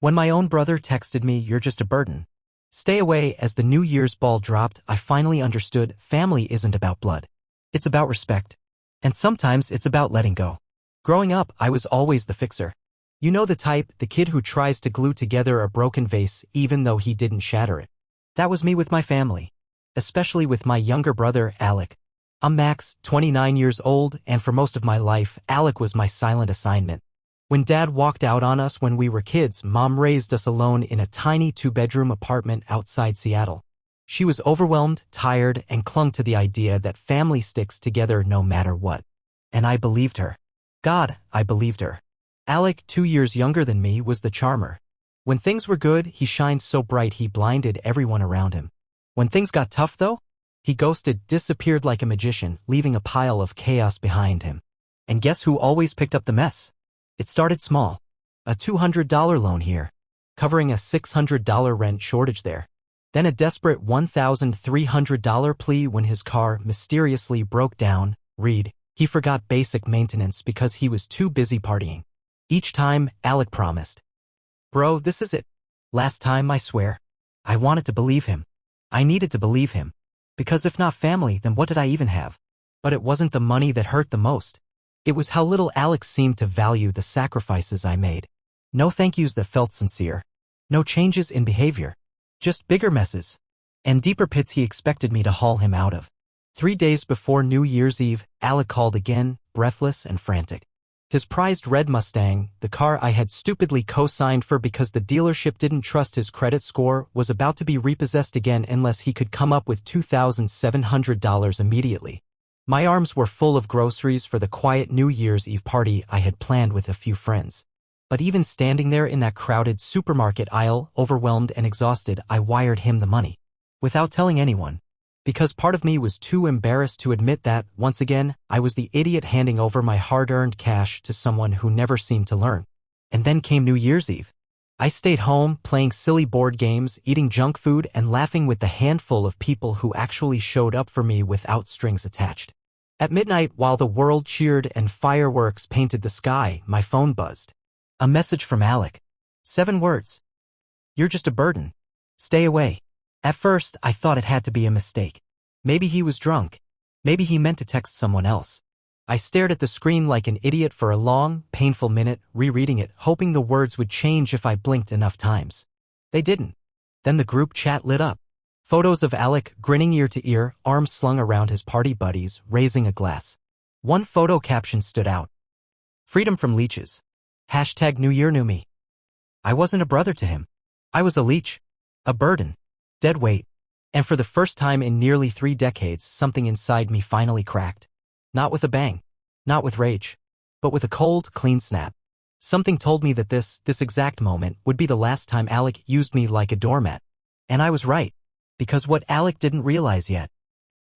When my own brother texted me, "You're just a burden. Stay away," as the New Year's ball dropped, I finally understood family isn't about blood. It's about respect. And sometimes it's about letting go. Growing up, I was always the fixer. You know the type, the kid who tries to glue together a broken vase even though he didn't shatter it. That was me with my family. Especially with my younger brother, Alec. I'm Max, 29 years old, and for most of my life, Alec was my silent assignment. When Dad walked out on us when we were kids, Mom raised us alone in a tiny 2-bedroom apartment outside Seattle. She was overwhelmed, tired, and clung to the idea that family sticks together no matter what. And I believed her. God, I believed her. Alec, 2 years younger than me, was the charmer. When things were good, he shined so bright he blinded everyone around him. When things got tough, though, he ghosted, disappeared like a magician, leaving a pile of chaos behind him. And guess who always picked up the mess? It started small. A $200 loan here, covering a $600 rent shortage there. Then a desperate $1,300 plea when his car mysteriously broke down. Read, he forgot basic maintenance because he was too busy partying. Each time, Alec promised, "Bro, this is it. Last time, I swear." I wanted to believe him. I needed to believe him. Because if not family, then what did I even have? But it wasn't the money that hurt the most. It was how little Alex seemed to value the sacrifices I made. No thank yous that felt sincere. No changes in behavior. Just bigger messes. And deeper pits he expected me to haul him out of. 3 days before New Year's Eve, Alec called again, breathless and frantic. His prized red Mustang, the car I had stupidly co-signed for because the dealership didn't trust his credit score, was about to be repossessed again unless he could come up with $2,700 immediately. My arms were full of groceries for the quiet New Year's Eve party I had planned with a few friends. But even standing there in that crowded supermarket aisle, overwhelmed and exhausted, I wired him the money. Without telling anyone. Because part of me was too embarrassed to admit that, once again, I was the idiot handing over my hard-earned cash to someone who never seemed to learn. And then came New Year's Eve. I stayed home, playing silly board games, eating junk food, and laughing with the handful of people who actually showed up for me without strings attached. At midnight, while the world cheered and fireworks painted the sky, my phone buzzed. A message from Alec. 7 words. "You're just a burden. Stay away." At first, I thought it had to be a mistake. Maybe he was drunk. Maybe he meant to text someone else. I stared at the screen like an idiot for a long, painful minute, rereading it, hoping the words would change if I blinked enough times. They didn't. Then the group chat lit up. Photos of Alec, grinning ear to ear, arms slung around his party buddies, raising a glass. One photo caption stood out. "Freedom from leeches. Hashtag New Year New Me." I wasn't a brother to him. I was a leech. A burden. Dead weight. And for the first time in nearly 3 decades, something inside me finally cracked. Not with a bang. Not with rage. But with a cold, clean snap. Something told me that this exact moment would be the last time Alec used me like a doormat. And I was right. Because what Alec didn't realize yet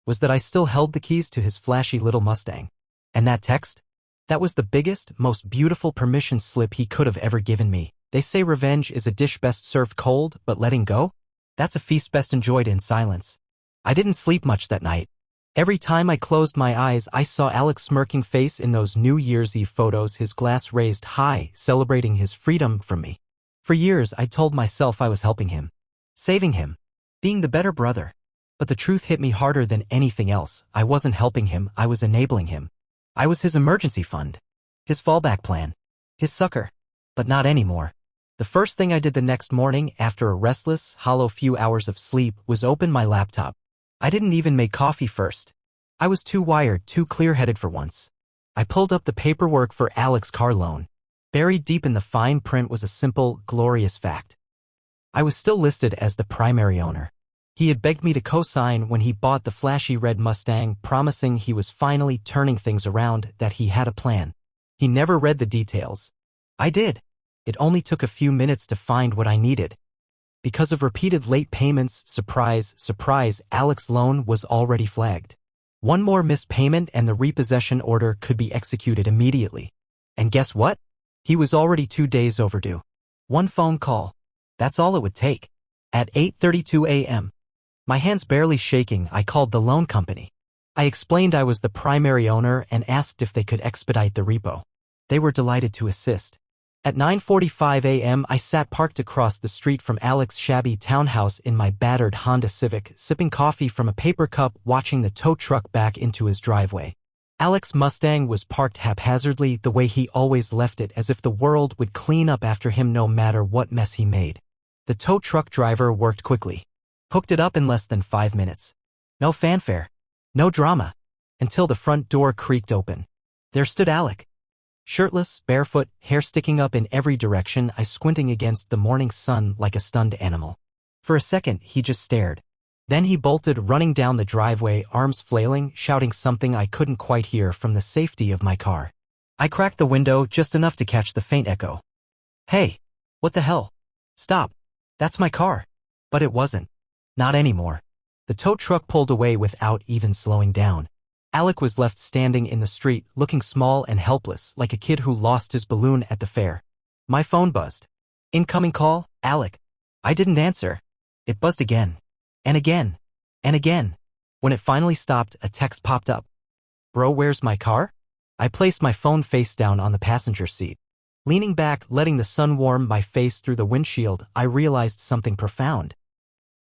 was that I still held the keys to his flashy little Mustang. And that text? That was the biggest, most beautiful permission slip he could have ever given me. They say revenge is a dish best served cold, but letting go? That's a feast best enjoyed in silence. I didn't sleep much that night. Every time I closed my eyes, I saw Alec's smirking face in those New Year's Eve photos, his glass raised high, celebrating his freedom from me. For years, I told myself I was helping him. Saving him. Being the better brother. But the truth hit me harder than anything else. I wasn't helping him, I was enabling him. I was his emergency fund. His fallback plan. His sucker. But not anymore. The first thing I did the next morning, after a restless, hollow few hours of sleep, was open my laptop. I didn't even make coffee first. I was too wired, too clear-headed for once. I pulled up the paperwork for Alec's car loan. Buried deep in the fine print was a simple, glorious fact. I was still listed as the primary owner. He had begged me to co-sign when he bought the flashy red Mustang, promising he was finally turning things around, that he had a plan. He never read the details. I did. It only took a few minutes to find what I needed. Because of repeated late payments, surprise, surprise, Alec's loan was already flagged. One more missed payment and the repossession order could be executed immediately. And guess what? He was already 2 days overdue. One phone call. That's all it would take. At 8:32 a.m. My hands barely shaking, I called the loan company. I explained I was the primary owner and asked if they could expedite the repo. They were delighted to assist. At 9:45 a.m. I sat parked across the street from Alex's shabby townhouse in my battered Honda Civic, sipping coffee from a paper cup, watching the tow truck back into his driveway. Alex's Mustang was parked haphazardly, the way he always left it, as if the world would clean up after him no matter what mess he made. The tow truck driver worked quickly. Hooked it up in less than 5 minutes. No fanfare. No drama. Until the front door creaked open. There stood Alec. Shirtless, barefoot, hair sticking up in every direction, eyes squinting against the morning sun like a stunned animal. For a second, he just stared. Then he bolted, running down the driveway, arms flailing, shouting something I couldn't quite hear from the safety of my car. I cracked the window just enough to catch the faint echo. "Hey! What the hell? Stop! That's my car!" But it wasn't. Not anymore. The tow truck pulled away without even slowing down. Alec was left standing in the street, looking small and helpless, like a kid who lost his balloon at the fair. My phone buzzed. "Incoming call, Alec." I didn't answer. It buzzed again. And again. And again. When it finally stopped, a text popped up. "Bro, where's my car?" I placed my phone face down on the passenger seat. Leaning back, letting the sun warm my face through the windshield, I realized something profound.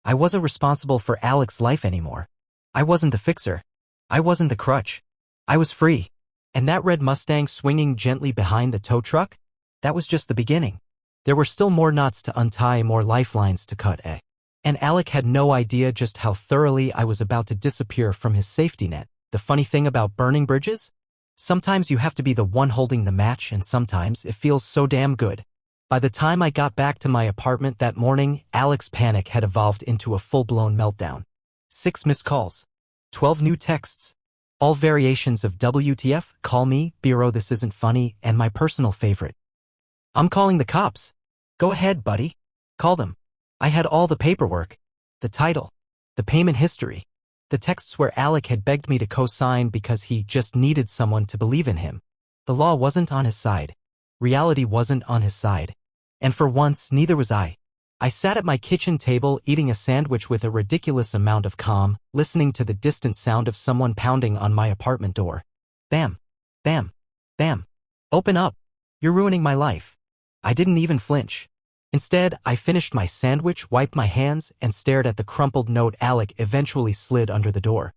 I wasn't responsible for Alec's life anymore. I wasn't the fixer. I wasn't the crutch. I was free. And that red Mustang swinging gently behind the tow truck? That was just the beginning. There were still more knots to untie, more lifelines to cut. And Alec had no idea just how thoroughly I was about to disappear from his safety net. The funny thing about burning bridges? Sometimes you have to be the one holding the match, and sometimes it feels so damn good. By the time I got back to my apartment that morning, Alec's panic had evolved into a full-blown meltdown. 6 missed calls. 12 new texts. All variations of WTF, call me, Bureau, this isn't funny, and my personal favorite. "I'm calling the cops." "Go ahead, buddy. Call them." I had all the paperwork. The title. The payment history. The texts where Alec had begged me to co-sign because he just needed someone to believe in him. The law wasn't on his side. Reality wasn't on his side. And for once, neither was I. I sat at my kitchen table eating a sandwich with a ridiculous amount of calm, listening to the distant sound of someone pounding on my apartment door. Bam. Bam. Bam. "Open up. You're ruining my life." I didn't even flinch. Instead, I finished my sandwich, wiped my hands, and stared at the crumpled note Alec eventually slid under the door.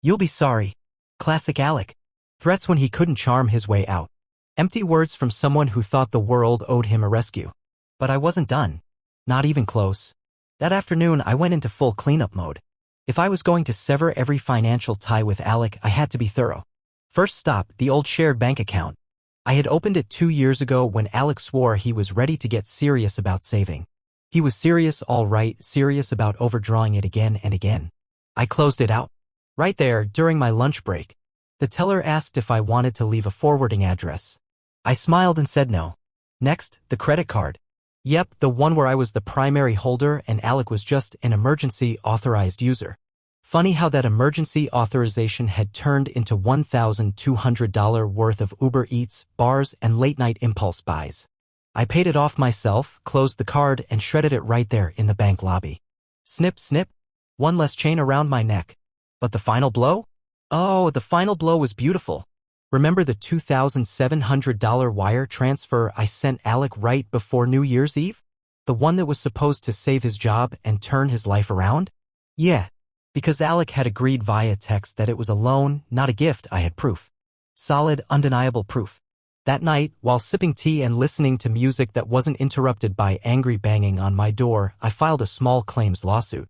"You'll be sorry." Classic Alec. Threats when he couldn't charm his way out. Empty words from someone who thought the world owed him a rescue. But I wasn't done. Not even close. That afternoon, I went into full cleanup mode. If I was going to sever every financial tie with Alec, I had to be thorough. First stop, the old shared bank account. I had opened it 2 years ago when Alec swore he was ready to get serious about saving. He was serious, all right, serious about overdrawing it again and again. I closed it out. Right there, during my lunch break. The teller asked if I wanted to leave a forwarding address. I smiled and said no. Next, the credit card. Yep, the one where I was the primary holder and Alec was just an emergency authorized user. Funny how that emergency authorization had turned into $1,200 worth of Uber Eats, bars, and late-night impulse buys. I paid it off myself, closed the card, and shredded it right there in the bank lobby. Snip, snip. One less chain around my neck. But the final blow? Oh, the final blow was beautiful. Remember the $2,700 wire transfer I sent Alec right before New Year's Eve? The one that was supposed to save his job and turn his life around? Yeah, because Alec had agreed via text that it was a loan, not a gift. I had proof. Solid, undeniable proof. That night, while sipping tea and listening to music that wasn't interrupted by angry banging on my door, I filed a small claims lawsuit.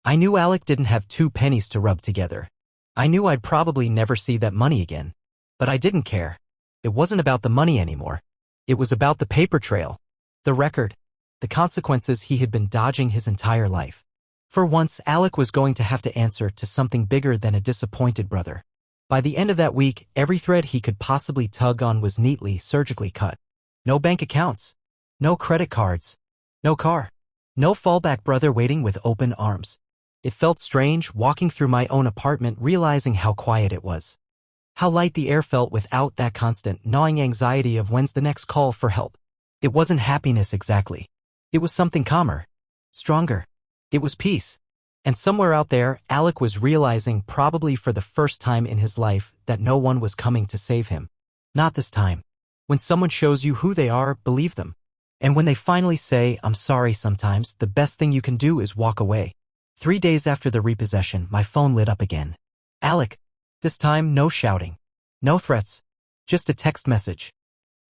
I knew Alec didn't have 2 pennies to rub together. I knew I'd probably never see that money again. But I didn't care. It wasn't about the money anymore. It was about the paper trail. The record. The consequences he had been dodging his entire life. For once, Alec was going to have to answer to something bigger than a disappointed brother. By the end of that week, every thread he could possibly tug on was neatly, surgically cut. No bank accounts. No credit cards. No car. No fallback brother waiting with open arms. It felt strange walking through my own apartment, realizing how quiet it was. How light the air felt without that constant, gnawing anxiety of when's the next call for help. It wasn't happiness exactly. It was something calmer. Stronger. It was peace. And somewhere out there, Alec was realizing, probably for the first time in his life, that no one was coming to save him. Not this time. When someone shows you who they are, believe them. And when they finally say, I'm sorry sometimes, the best thing you can do is walk away. 3 days after the repossession, my phone lit up again. Alec. This time, no shouting. No threats. Just a text message.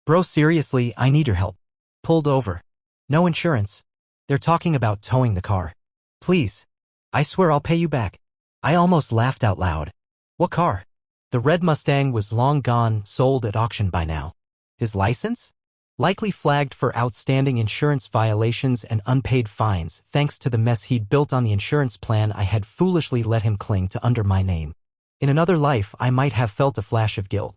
Bro, seriously, I need your help. Pulled over. No insurance. They're talking about towing the car. Please. I swear I'll pay you back. I almost laughed out loud. What car? The red Mustang was long gone, sold at auction by now. His license? Likely flagged for outstanding insurance violations and unpaid fines thanks to the mess he'd built on the insurance plan I had foolishly let him cling to under my name. In another life, I might have felt a flash of guilt.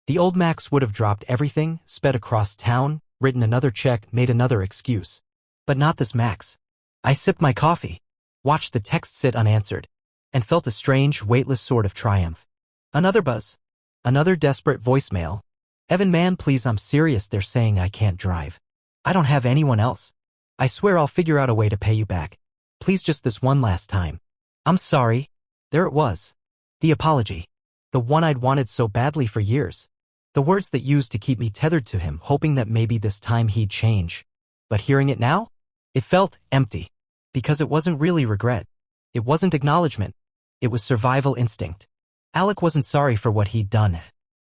The old Max would have dropped everything, sped across town, written another check, made another excuse. But not this Max. I sipped my coffee, watched the text sit unanswered, and felt a strange, weightless sort of triumph. Another buzz. Another desperate voicemail. Evan man, please, I'm serious, they're saying I can't drive. I don't have anyone else. I swear I'll figure out a way to pay you back. Please, just this one last time. I'm sorry. There it was. The apology. The one I'd wanted so badly for years. The words that used to keep me tethered to him, hoping that maybe this time he'd change. But hearing it now? It felt empty. Because it wasn't really regret. It wasn't acknowledgement. It was survival instinct. Alec wasn't sorry for what he'd done.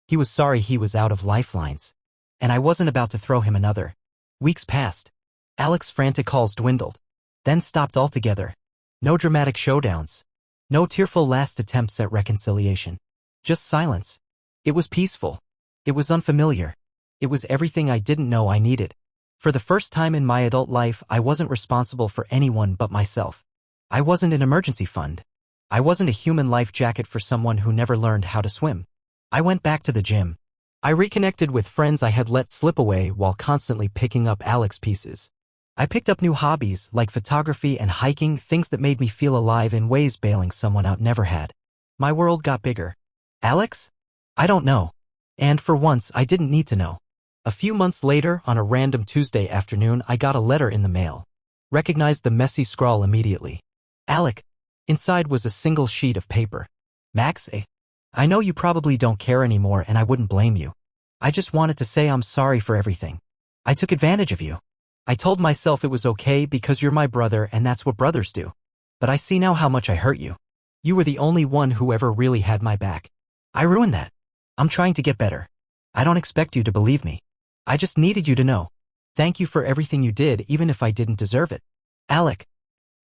He was sorry he was out of lifelines. And I wasn't about to throw him another. Weeks passed. Alec's frantic calls dwindled. Then stopped altogether. No dramatic showdowns. No tearful last attempts at reconciliation. Just silence. It was peaceful. It was unfamiliar. It was everything I didn't know I needed. For the first time in my adult life, I wasn't responsible for anyone but myself. I wasn't an emergency fund. I wasn't a human life jacket for someone who never learned how to swim. I went back to the gym. I reconnected with friends I had let slip away while constantly picking up Alec's pieces. I picked up new hobbies like photography and hiking, things that made me feel alive in ways bailing someone out never had. My world got bigger. Alex? I don't know. And for once, I didn't need to know. A few months later, on a random Tuesday afternoon, I got a letter in the mail. Recognized the messy scrawl immediately. Alec. Inside was a single sheet of paper. Max, I know you probably don't care anymore and I wouldn't blame you. I just wanted to say I'm sorry for everything. I took advantage of you. I told myself it was okay because you're my brother and that's what brothers do. But I see now how much I hurt you. You were the only one who ever really had my back. I ruined that. I'm trying to get better. I don't expect you to believe me. I just needed you to know. Thank you for everything you did, even if I didn't deserve it. Alec.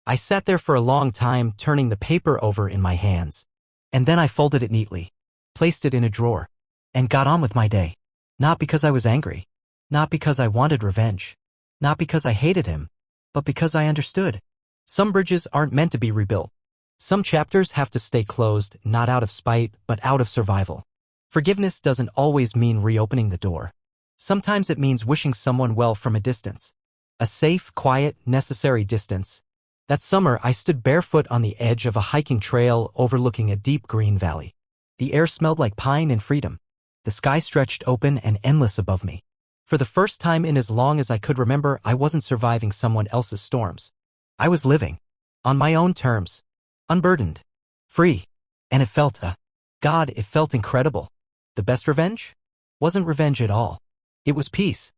I sat there for a long time, turning the paper over in my hands. And then I folded it neatly, placed it in a drawer, and got on with my day. Not because I was angry. Not because I wanted revenge. Not because I hated him. But because I understood. Some bridges aren't meant to be rebuilt. Some chapters have to stay closed, not out of spite, but out of survival. Forgiveness doesn't always mean reopening the door. Sometimes it means wishing someone well from a distance. A safe, quiet, necessary distance. That summer, I stood barefoot on the edge of a hiking trail overlooking a deep green valley. The air smelled like pine and freedom. The sky stretched open and endless above me. For the first time in as long as I could remember, I wasn't surviving someone else's storms. I was living. On my own terms. Unburdened. Free. And it felt, God, it felt incredible. The best revenge? Wasn't revenge at all. It was peace.